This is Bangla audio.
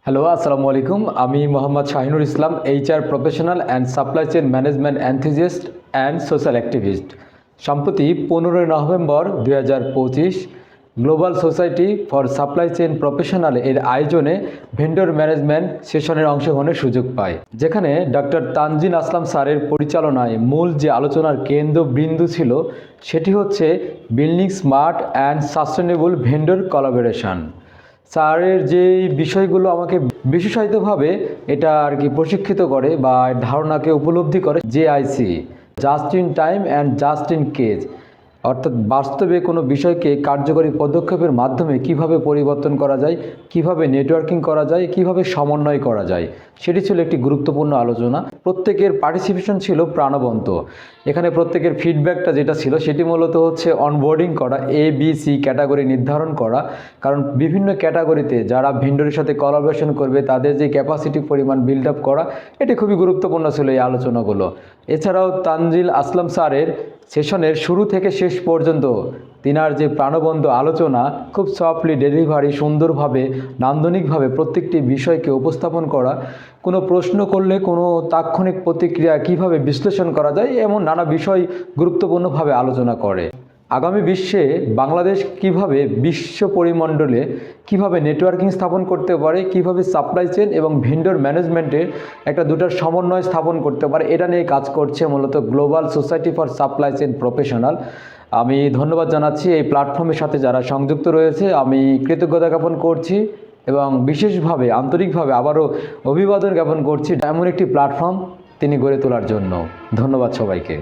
হ্যালো, আসসালামু আলাইকুম। আমি Mohammad Shahinur Islam, HR professional and supply chain management enthusiast and social activist. সম্প্রতি 15 November 2025 global society for supply chain professional এর আয়োজনে ভেন্ডর ম্যানেজমেন্ট সেশনের অংশগ্রহণের সুযোগ পায়, যেখানে ডক্টর তানজিল আসলাম স্যারের পরিচালনায় মূল যে আলোচনার কেন্দ্রবিন্দু ছিল সেটি হচ্ছে building smart and sustainable vendor collaboration. স্যারের যে বিষয়গুলো আমাকে বিশেষায়িতভাবে এটা আর কি প্রশিক্ষিত করে বা ধারণাকে উপলব্ধি করে, JIC, just in time and just in case, অর্থাৎ বাস্তবে কোনো বিষয়কে কার্যকরী পদক্ষেপের মাধ্যমে কিভাবে পরিবর্তন করা যায়, কিভাবে নেটওয়ার্কিং করা যায়, কিভাবে সমন্বয় করা যায়, সেটি ছিল একটি গুরুত্বপূর্ণ আলোচনা। প্রত্যেকের পার্টিসিপেশন ছিল প্রাণবন্ত। এখানে প্রত্যেকের ফিডব্যাকটা যেটা ছিল সেটি মূলত হচ্ছে অনবোর্ডিং করা, ABC ক্যাটাগরি নির্ধারণ করা, কারণ বিভিন্ন ক্যাটাগরিতে যারা ভেন্ডরের সাথে কোলাবোরেশন করবে তাদের যে ক্যাপাসিটি পরিমাণ বিল্ড আপ করা, এটি খুবই গুরুত্বপূর্ণ ছিল এই আলোচনাগুলো। এছাড়াও তানজিল আসলাম স্যারের সেশনের শুরু থেকে শেষ পর্যন্ত তিনার যে প্রাণবন্ত আলোচনা, খুব সফটলি ডেলিভারি, সুন্দরভাবে নান্দনিকভাবে প্রত্যেকটি বিষয়কে উপস্থাপন করা, কোনো প্রশ্ন করলে কোনো তাৎক্ষণিক প্রতিক্রিয়া কিভাবে বিশ্লেষণ করা যায়, এমন নানা বিষয় গুরুত্বপূর্ণভাবে আলোচনা করে। আগামী বিশ্বে বাংলাদেশ কিভাবে বিশ্ব পরিমণ্ডলে কিভাবে নেটওয়ার্কিং স্থাপন করতে পারে, কিভাবে সাপ্লাই চেইন এবং ভেন্ডর ম্যানেজমেন্টের দুটার সমন্বয় স্থাপন করতে পারে, এটা নিয়ে কাজ করছে মূলত global society for supply chain professional. আমি ধন্যবাদ জানাচ্ছি এই প্ল্যাটফর্মের সাথে যারা সংযুক্ত রয়েছে। আমি কৃতজ্ঞতা জ্ঞাপন করছি এবং বিশেষভাবে আন্তরিকভাবে আবারও অভিবাদন জ্ঞাপন করছি এমন একটি প্ল্যাটফর্ম তিনি গড়ে তোলার জন্য। ধন্যবাদ সবাইকে।